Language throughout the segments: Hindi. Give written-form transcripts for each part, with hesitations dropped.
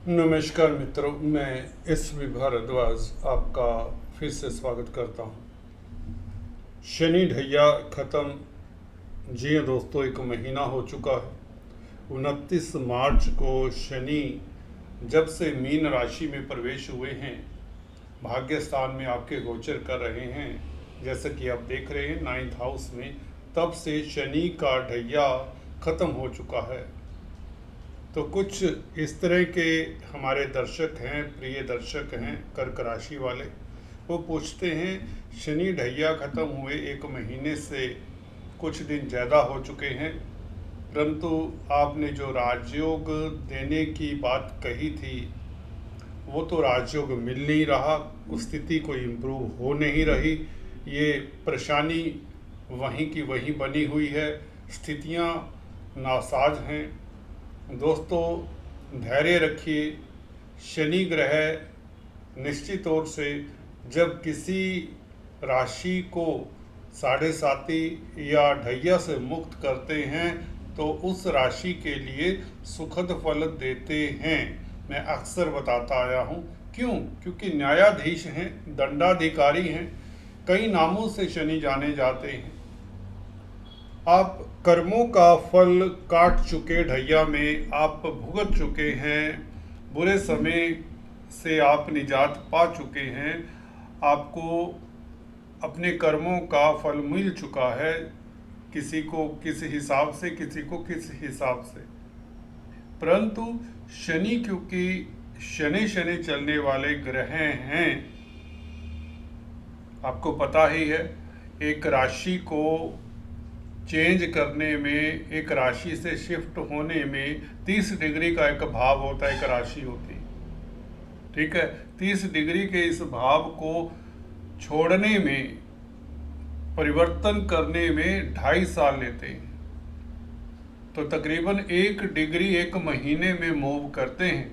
नमस्कार मित्रों, मैं एस.वी. भारद्वाज आपका फिर से स्वागत करता हूँ। शनि ढैया ख़त्म। जी हाँ दोस्तों, एक महीना हो चुका है। 29 मार्च को शनि जब से मीन राशि में प्रवेश हुए हैं, भाग्य स्थान में आपके गोचर कर रहे हैं, जैसा कि आप देख रहे हैं 9th हाउस में, तब से शनि का ढैया ख़त्म हो चुका है। तो कुछ इस तरह के हमारे दर्शक हैं, प्रिय दर्शक हैं कर्क राशि वाले, वो पूछते हैं शनि ढैया ख़त्म हुए 1 महीने से कुछ दिन ज़्यादा हो चुके हैं, परंतु आपने जो राजयोग देने की बात कही थी वो तो राजयोग मिल नहीं रहा, स्थिति कोई इम्प्रूव हो नहीं रही। ये परेशानी वहीं की वहीं बनी हुई है, स्थितियाँ नासाज हैं। दोस्तों धैर्य रखिए। शनि ग्रह निश्चित तौर से जब किसी राशि को साढ़े साती या ढैया से मुक्त करते हैं तो उस राशि के लिए सुखद फल देते हैं। मैं अक्सर बताता आया हूँ। क्यों? क्योंकि न्यायाधीश हैं, दंडाधिकारी हैं, कई नामों से शनि जाने जाते हैं। आप कर्मों का फल काट चुके, ढैया में आप भुगत चुके हैं, बुरे समय से आप निजात पा चुके हैं, आपको अपने कर्मों का फल मिल चुका है, किसी को किस हिसाब से, किसी को किस हिसाब से। परंतु शनि, क्योंकि शनि शनि चलने वाले ग्रह हैं, आपको पता ही है, एक राशि को चेंज करने में, एक राशि से शिफ्ट होने में 30 डिग्री का एक भाव होता है, एक राशि होती है, ठीक है। 30 डिग्री के इस भाव को छोड़ने में, परिवर्तन करने में 2.5 साल लेते हैं। तो तकरीबन 1 डिग्री 1 महीने में मूव करते हैं।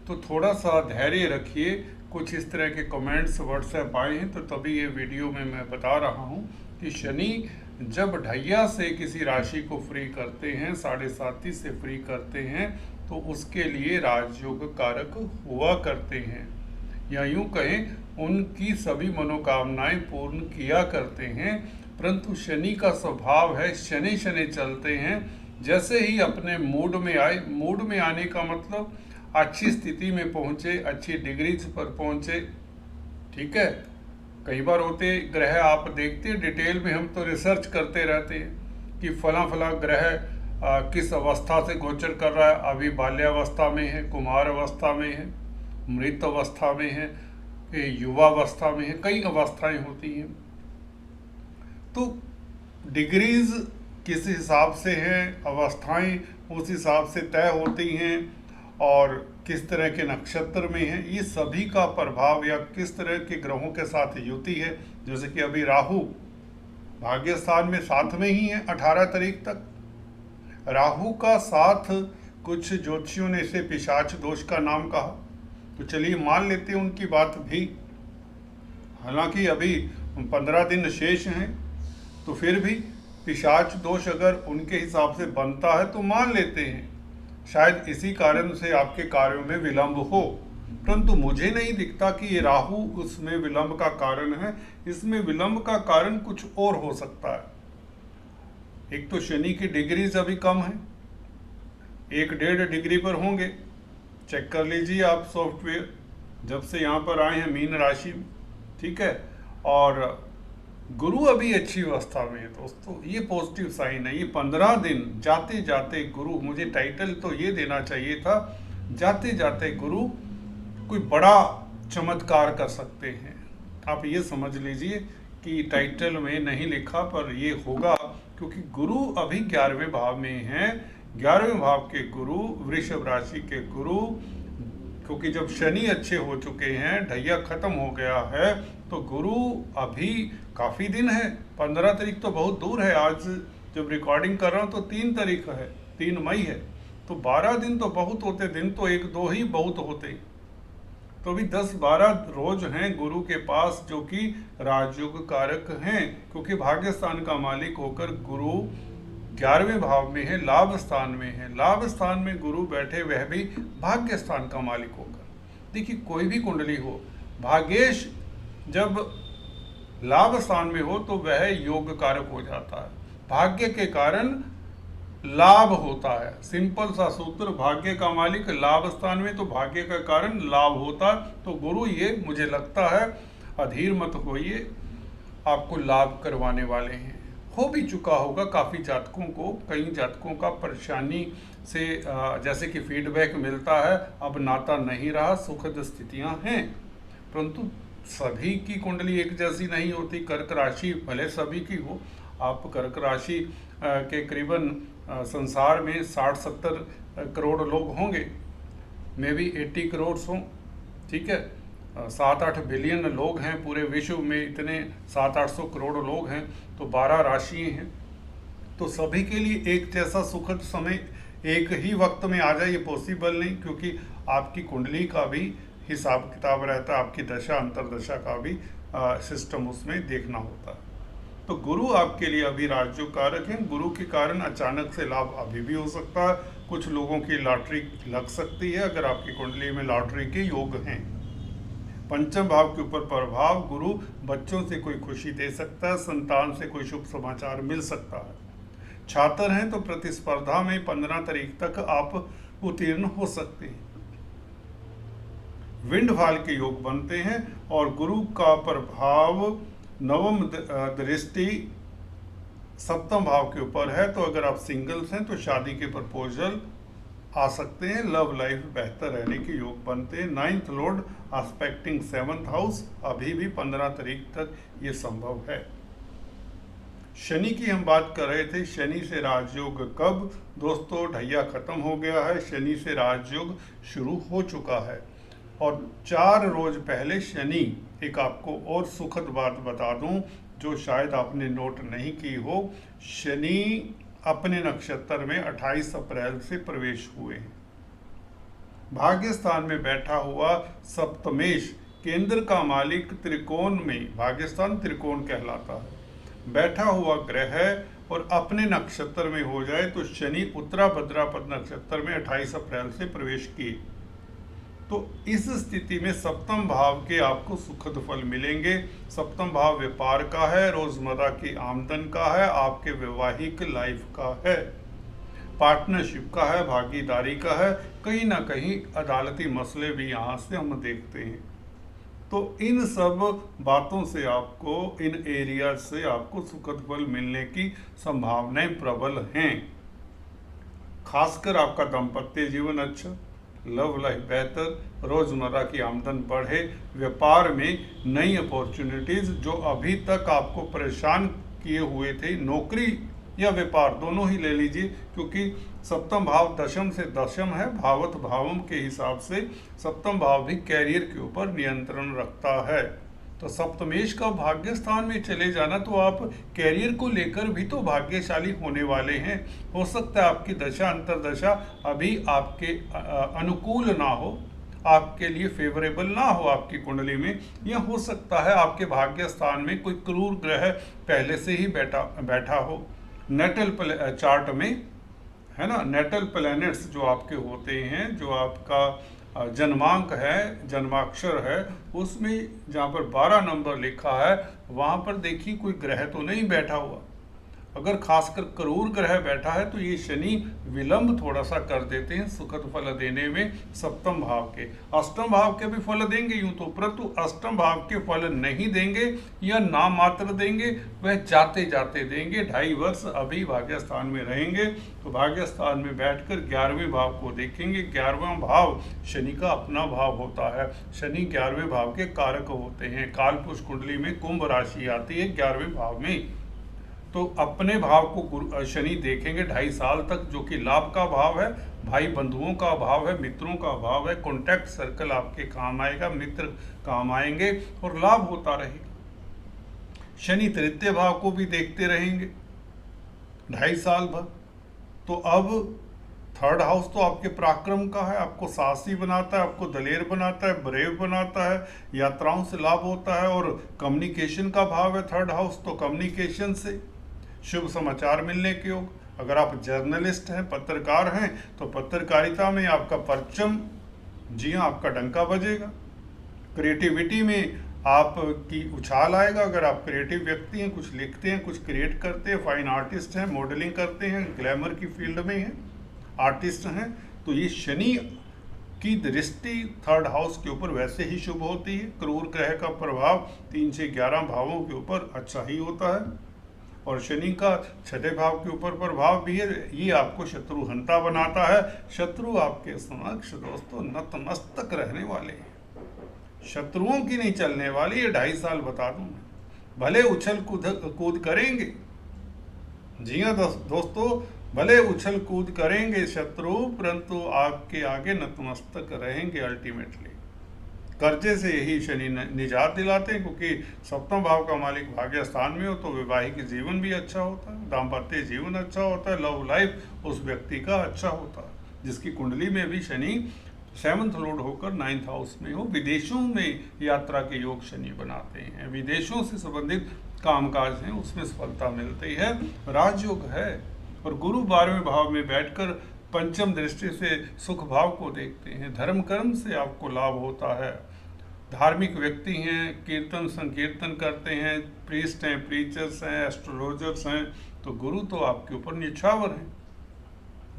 तो थोड़ा सा धैर्य रखिए। कुछ इस तरह के कमेंट्स व्हाट्सएप आए हैं, तो तभी ये वीडियो में मैं बता रहा हूँ कि शनि जब ढैया से किसी राशि को फ्री करते हैं, साढ़े साती से फ्री करते हैं, तो उसके लिए राजयोग कारक हुआ करते हैं, या यूं कहें उनकी सभी मनोकामनाएं पूर्ण किया करते हैं। परंतु शनि का स्वभाव है, शनि शनि चलते हैं। जैसे ही अपने मूड में आए, मूड में आने का मतलब अच्छी स्थिति में पहुंचे, अच्छी डिग्रीज पर पहुंचे, ठीक है। कई बार होते ग्रह आप देखते हैं डिटेल में, हम तो रिसर्च करते रहते हैं कि फला फला ग्रह किस अवस्था से गोचर कर रहा है। अभी बाल्यावस्था में है, कुमार अवस्था में है, मृत अवस्था में है, युवावस्था में है, कई अवस्थाएं होती हैं। तो डिग्रीज किस हिसाब से हैं, अवस्थाएं उस हिसाब से तय होती हैं, और किस तरह के नक्षत्र में है, ये सभी का प्रभाव, या किस तरह के ग्रहों के साथ युति है। जैसे कि अभी राहु भाग्य स्थान में साथ में ही है 18 तारीख तक। राहु का साथ कुछ ज्योतिषियों ने इसे पिशाच दोष का नाम कहा, तो चलिए मान लेते हैं उनकी बात भी। हालांकि अभी 15 दिन शेष हैं, तो फिर भी पिशाच दोष अगर उनके हिसाब से बनता है तो मान लेते हैं। शायद इसी कारण से आपके कार्यों में विलंब हो, परंतु मुझे नहीं दिखता कि ये राहु उसमें विलंब का कारण है। इसमें विलंब का कारण कुछ और हो सकता है। एक तो शनि की डिग्रीज अभी कम है, 1-1.5 डिग्री पर होंगे। चेक कर लीजिए आप सॉफ्टवेयर, जब से यहाँ पर आए हैं मीन राशि में, ठीक है। और गुरु अभी अच्छी अवस्था में है दोस्तों, ये पॉजिटिव साइन है। ये 15 दिन जाते जाते गुरु, मुझे टाइटल तो ये देना चाहिए था, जाते जाते गुरु कोई बड़ा चमत्कार कर सकते हैं। आप ये समझ लीजिए कि टाइटल में नहीं लिखा, पर ये होगा, क्योंकि गुरु अभी 11वें भाव में हैं। 11वें भाव के गुरु, वृषभ राशि के गुरु, क्योंकि जब शनि अच्छे हो चुके हैं, ढैया खत्म हो गया है, तो गुरु अभी काफ़ी दिन है। 15 तारीख तो बहुत दूर है, आज जब रिकॉर्डिंग कर रहा हूँ तो 3 तारीख है, 3 मई है, तो 12 दिन तो बहुत होते, दिन तो 1-2 ही बहुत होते। तो अभी 10-12 रोज हैं गुरु के पास, जो कि राजयोग कारक हैं, क्योंकि भाग्य स्थान का मालिक होकर गुरु 11वें भाव में है, लाभ स्थान में है। लाभ स्थान में गुरु बैठे, वह भी भाग्य स्थान का मालिक होकर। देखिए कोई भी कुंडली हो, भाग्येश जब लाभ स्थान में हो तो वह योग कारक हो जाता है, भाग्य के कारण लाभ होता है। सिंपल सा सूत्र, भाग्य का मालिक लाभ स्थान में तो भाग्य का कारण लाभ होता। तो गुरु ये मुझे लगता है, अधीर मत होइए, आपको लाभ करवाने वाले हैं। हो भी चुका होगा काफ़ी जातकों को, कई जातकों का परेशानी से जैसे कि फीडबैक मिलता है, अब नाता नहीं रहा, सुखद स्थितियां हैं। परंतु सभी की कुंडली एक जैसी नहीं होती। कर्क राशि भले सभी की हो, आप कर्क राशि के करीबन संसार में 60-70 करोड़ लोग होंगे, मे भी 80 करोड़ हों, ठीक है, 7-8 बिलियन लोग हैं पूरे विश्व में, इतने 700-800 करोड़ लोग हैं, तो 12 राशियाँ हैं। तो सभी के लिए एक जैसा सुखद समय एक ही वक्त में आ जाए ये पॉसिबल नहीं, क्योंकि आपकी कुंडली का भी हिसाब किताब रहता है, आपकी दशा अंतरदशा का भी सिस्टम उसमें देखना होता है। तो गुरु आपके लिए अभी राजयोग कारक हैं। गुरु के कारण अचानक से लाभ अभी भी हो सकता है। कुछ लोगों की लॉटरी लग सकती है अगर आपकी कुंडली में लॉटरी के योग हैं। पंचम भाव के ऊपर प्रभाव, गुरु बच्चों से कोई खुशी दे सकता है, संतान से कोई शुभ समाचार मिल सकता है। छात्र हैं तो प्रतिस्पर्धा में 15 तारीख तक आप उत्तीर्ण हो सकते हैं। विंडफॉल के योग बनते हैं और गुरु का प्रभाव नवम दृष्टि सप्तम भाव के ऊपर है। तो अगर आप सिंगल्स हैं तो शादी के प्रपोजल आ सकते हैं, लव लाइफ बेहतर रहने के योग बनते हैं। 9th Lord expecting 7th house, अभी भी 15 तारीख तक ये संभव है। शनि की हम बात कर रहे थे, शनि से राजयोग कब दोस्तों, ढैया खत्म हो गया है, शनि से राजयोग शुरू हो चुका है। और 4 रोज पहले शनि, एक आपको और सुखद बात बता दूं जो शायद आपने नोट नहीं की हो, शनि अपने नक्षत्र में 28 अप्रैल से प्रवेश हुए हैं। भाग्य स्थान में बैठा हुआ सप्तमेश, केंद्र का मालिक त्रिकोण में, भाग्य स्थान त्रिकोण कहलाता है, बैठा हुआ ग्रह है और अपने नक्षत्र में हो जाए तो शनि उत्तरा भद्रापद नक्षत्र में 28 अप्रैल से प्रवेश किए। तो इस स्थिति में सप्तम भाव के आपको सुखद फल मिलेंगे। सप्तम भाव व्यापार का है, रोजमर्रा की आमदन का है, आपके वैवाहिक लाइफ का है, पार्टनरशिप का है, भागीदारी का है, कहीं ना कहीं अदालती मसले भी यहाँ से हम देखते हैं। तो इन सब बातों से आपको, इन एरिया से आपको सुखद फल मिलने की संभावनाएं प्रबल हैं। खासकर आपका दाम्पत्य जीवन अच्छा, लव लाइफ बेहतर, रोजमर्रा की आमदन बढ़े, व्यापार में नई अपॉर्चुनिटीज जो अभी तक आपको परेशान किए हुए थे, नौकरी या व्यापार दोनों ही ले लीजिए, क्योंकि सप्तम भाव दशम से दशम है, भावत भावम के हिसाब से सप्तम भाव भी कैरियर के ऊपर नियंत्रण रखता है। तो सप्तमेश का भाग्य स्थान में चले जाना, तो आप कैरियर को लेकर भी तो भाग्यशाली होने वाले हैं। हो सकता है आपकी दशा अंतरदशा अभी आपके अनुकूल ना हो, आपके लिए फेवरेबल ना हो आपकी कुंडली में, या हो सकता है आपके भाग्य स्थान में कोई क्रूर ग्रह पहले से ही बैठा हो। नेटल चार्ट में है ना, नेटल प्लैनेट्स जो आपके होते हैं, जो आपका जन्मांक है, जन्माक्षर है, उसमें जहाँ पर 12 नंबर लिखा है वहाँ पर देखिए कोई ग्रह तो नहीं बैठा हुआ। अगर खासकर क्रूर ग्रह बैठा है तो ये शनि विलंब थोड़ा सा कर देते हैं सुखद फल देने में सप्तम भाव के। अष्टम भाव के भी फल देंगे यूं तो, परंतु अष्टम भाव के फल नहीं देंगे या नाम मात्र देंगे, वह जाते जाते देंगे। 2.5 वर्ष अभी भाग्य स्थान में रहेंगे, तो भाग्य स्थान में बैठकर 11वें भाव को देखेंगे। 11वां भाव शनि का अपना भाव होता है, शनि 11वें भाव के कारक होते हैं। कालपुरुष कुंडली में कुंभ राशि आती है 11वें भाव में, तो अपने भाव को शनि देखेंगे 2.5 साल तक, जो कि लाभ का भाव है, भाई बंधुओं का भाव है, मित्रों का भाव है, कॉन्टैक्ट सर्कल आपके काम आएगा, मित्र काम आएंगे और लाभ होता रहेगा। शनि तृतीय भाव को भी देखते रहेंगे 2.5 साल भर। तो अब 3rd हाउस तो आपके पराक्रम का है, आपको साहसी बनाता है, आपको दलेर बनाता है, ब्रेव बनाता है, यात्राओं से लाभ होता है। और कम्युनिकेशन का भाव है 3rd हाउस, तो कम्युनिकेशन से शुभ समाचार मिलने के योग। अगर आप जर्नलिस्ट हैं, पत्रकार हैं, तो पत्रकारिता में आपका परचम, जी हाँ, आपका डंका बजेगा। क्रिएटिविटी में आपकी उछाल आएगा। अगर आप क्रिएटिव व्यक्ति हैं, कुछ लिखते हैं, कुछ क्रिएट करते हैं, फाइन आर्टिस्ट हैं, मॉडलिंग करते हैं, ग्लैमर की फील्ड में हैं, आर्टिस्ट हैं, तो ये शनि की दृष्टि थर्ड हाउस के ऊपर वैसे ही शुभ होती है। क्रूर ग्रह का प्रभाव 3 से 11 भावों के ऊपर अच्छा ही होता है, और शनि का 6ठे भाव के ऊपर प्रभाव भी है। ये आपको शत्रुहंता बनाता है। शत्रु आपके समक्ष दोस्तों नतमस्तक रहने वाले हैं, शत्रुओं की नहीं चलने वाली। ये 2.5 साल बता दूं मैं, भले उछल कूद करेंगे, जी हाँ दोस्तों, भले उछल कूद करेंगे शत्रु, परंतु आपके आगे नतमस्तक रहेंगे अल्टीमेटली। कर्जे से यही शनि निजात दिलाते हैं, क्योंकि 7वां भाव का मालिक भाग्य स्थान में हो तो वैवाहिक जीवन भी अच्छा होता है, दाम्पत्य जीवन अच्छा होता है, लव लाइफ उस व्यक्ति का अच्छा होता है जिसकी कुंडली में भी शनि 7th लॉर्ड होकर 9th हाउस में हो। विदेशों में यात्रा के योग शनि बनाते हैं, विदेशों से संबंधित कामकाज हैं उसमें सफलता मिलती है, राजयोग है। और गुरु 12वें भाव में बैठकर पंचम दृष्टि से सुख भाव को देखते हैं, धर्म कर्म से आपको लाभ होता है। धार्मिक व्यक्ति हैं, कीर्तन संकीर्तन करते हैं, प्रीस्ट हैं, प्रीचर्स हैं, एस्ट्रोलॉजर्स हैं, तो गुरु तो आपके ऊपर निछावर हैं।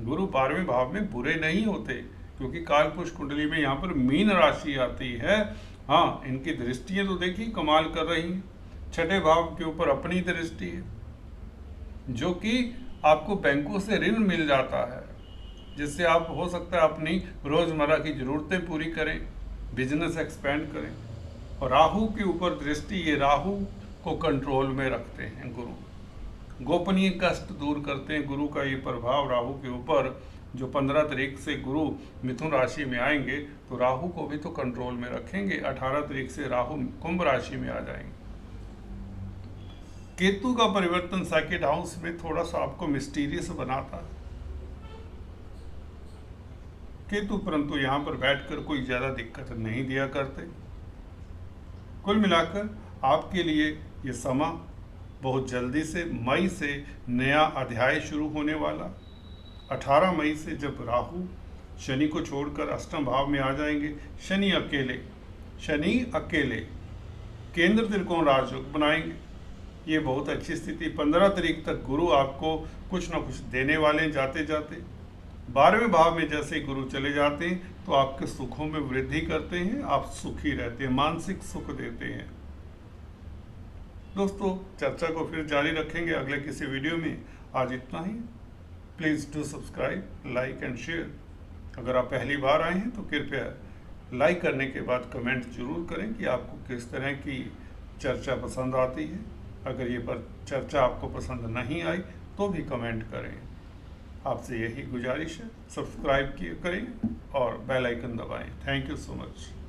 गुरु 12वें भाव में बुरे नहीं होते, क्योंकि कालपुरुष कुंडली में यहाँ पर मीन राशि आती है। हाँ, इनकी दृष्टियाँ तो देखिए कमाल कर रही हैं। 6ठे भाव के ऊपर अपनी दृष्टि है, जो कि आपको बैंकों से ऋण मिल जाता है, जिससे आप हो सकता है अपनी रोजमर्रा की जरूरतें पूरी करें, बिजनेस एक्सपेंड करें। और राहु के ऊपर दृष्टि, ये राहु को कंट्रोल में रखते हैं गुरु, गोपनीय कष्ट दूर करते हैं। गुरु का ये प्रभाव राहु के ऊपर, जो 15 तारीख से गुरु मिथुन राशि में आएंगे तो राहु को भी तो कंट्रोल में रखेंगे। 18 तारीख से राहु कुंभ राशि में आ जाएंगे। केतु का परिवर्तन 2nd हाउस में थोड़ा सा आपको मिस्टीरियस बनाता है केतु, परंतु यहाँ पर बैठकर कोई ज़्यादा दिक्कत नहीं दिया करते। कुल मिलाकर आपके लिए ये समय बहुत जल्दी से, मई से नया अध्याय शुरू होने वाला। 18 मई से जब राहु शनि को छोड़कर 8वें भाव में आ जाएंगे, शनि अकेले केंद्र त्रिकोण राजयोग बनाएंगे। ये बहुत अच्छी स्थिति। 15 तारीख तक गुरु आपको कुछ ना कुछ देने वाले जाते जाते। 12वें भाव में जैसे ही गुरु चले जाते हैं तो आपके सुखों में वृद्धि करते हैं, आप सुखी रहते हैं, मानसिक सुख देते हैं। दोस्तों, चर्चा को फिर जारी रखेंगे अगले किसी वीडियो में। आज इतना ही। Please do subscribe, like and share. अगर आप पहली बार आए हैं तो कृपया लाइक करने के बाद कमेंट जरूर करें कि आपको किस तरह की चर्चा पसंद आती है। अगर ये पर चर्चा आपको पसंद नहीं आई तो भी कमेंट करें। आपसे यही गुजारिश है, सब्सक्राइब करें और बेल आइकन दबाएं। Thank you so much.